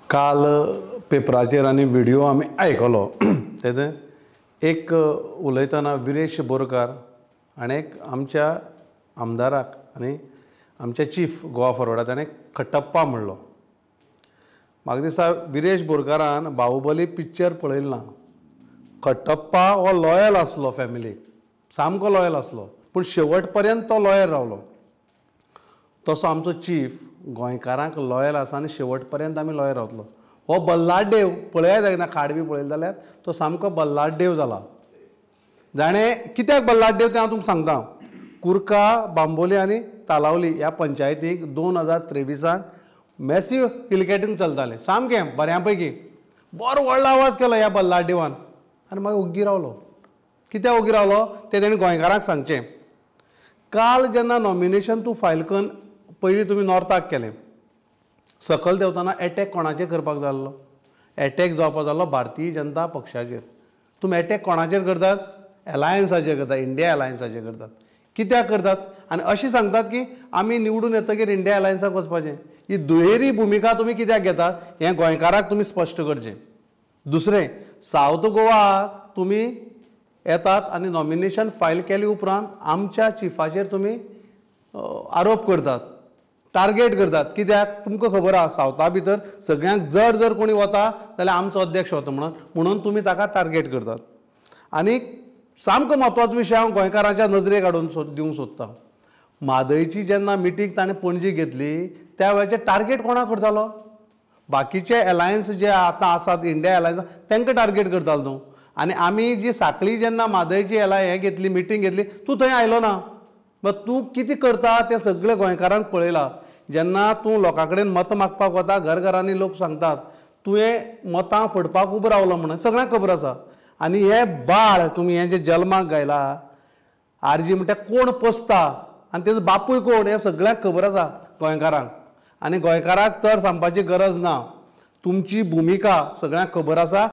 काल पेपराचेर आनी व्हिडिओ आमी आयकलो तेजे एक उलयतना विरेश बोरकार हाणें आमच्या आमदाराक आनी आमच्या चीफ गोवा फॉरवर्डाक ताणें खट्टप्पा म्हणलो. म्हाका दिसता विरेश बोरकारान बाहुबली पिक्चर पळयलो ना. खट्टप्पा हो लॉयल आसलो फॅमिलीक, सामको लॉयल आसलो, पूण शेवट पर्यंत तो लॉयल रावलो. तसो आमचो चीफ गोंयकारांक लॉयल आसा आनी शेवट पर्यंत आमी लॉयल रावतलो. हो बल्लाडेव पळयात एकदां खाड बी पळयलो जाल्यार तो सामको बल्लाडेव जाला. जाणें कित्याक बल्लाडेव तें हांव तुमकां सांगता. कुर्का, बांबोली आनी तालावली ह्या पंचायतीक 2023 मॅसिव क्रिकेटींग चलतालें, सामकें बऱ्या पैकी. बरो व्हडलो आवाज केलो ह्या बल्लाडेवान आनी मागीर ओग्गी रावलो. कित्याक ओग्गी रावलो तें तेणें गोंयकारांक सांगचें. काल जेन्ना नॉमिनेशन तूं फायल करून पयलीं तुमी नॉर्थाक केलें, सकयल देंवतना एटॅक कोणाचेर करपाक जाय आसलो? एटॅक जावपाक जाय आसलो भारतीय जनता पक्षाचेर. तुमी एटॅक कोणाचेर करतात? एलायन्साचेर करतात, इंडिया एलायन्साचेर करतात. कित्याक करतात? आनी अशी सांगतात की आमी निवडून येतकीर इंडिया एलायन्साक वचपाचें. ही दुहेरी भुमिका तुमी कित्याक घेतात हें गोंयकाराक तुमी स्पश्ट करचें. दुसरें, सावथ गोवाक तुमी येतात आनी नॉमिनेशन फायल केले उपरांत आमच्या चिफाचेर तुमी आरोप करतात, टार्गेट करतात. कित्याक? तुमकां खबर आसा सावथा भितर सगळ्यांक जड जर कोणी वता जाल्यार आमचो अध्यक्ष वता म्हणून तुमी ताका टार्गेट करतात. आनी सामको म्हत्वाचो विशय हांव गोंयकारांच्या नजरेक हाडून दिवंक सोदतां. म्हादयची जेन्ना मिटींग ताणें पणजी घेतली त्या वेळाचेर टार्गेट कोणाक करतालो? बाकीचे एलायन्स जे आतां आसात इंडिया एलायन्स तांकां टार्गेट करतालो न्हू. आनी आमी जी साखळी जेन्ना म्हादयची हें घेतली, मिटींग घेतली, तूं थंय आयलो ना. मग तूं कितें करता तें सगळें गोंयकारांक पळयलां. जेन्ना तूं लोकां कडेन मतां मागपाक वता, घरघरांनी लोक सांगतात तुवें मतां फोडपाक उबो रावलो म्हणून सगळ्यांक खबर आसा. आनी हें बाळ तुमी हें जें जल्माक घायला, आरजी म्हणटा कोण पोसता आनी तेजो बापूय कोण हें सगळ्यांक खबर आसा गोंयकारांक. आनी गोंयकारांक चड सांगपाची गरज ना. तुमची भुमिका सगळ्यांक खबर आसा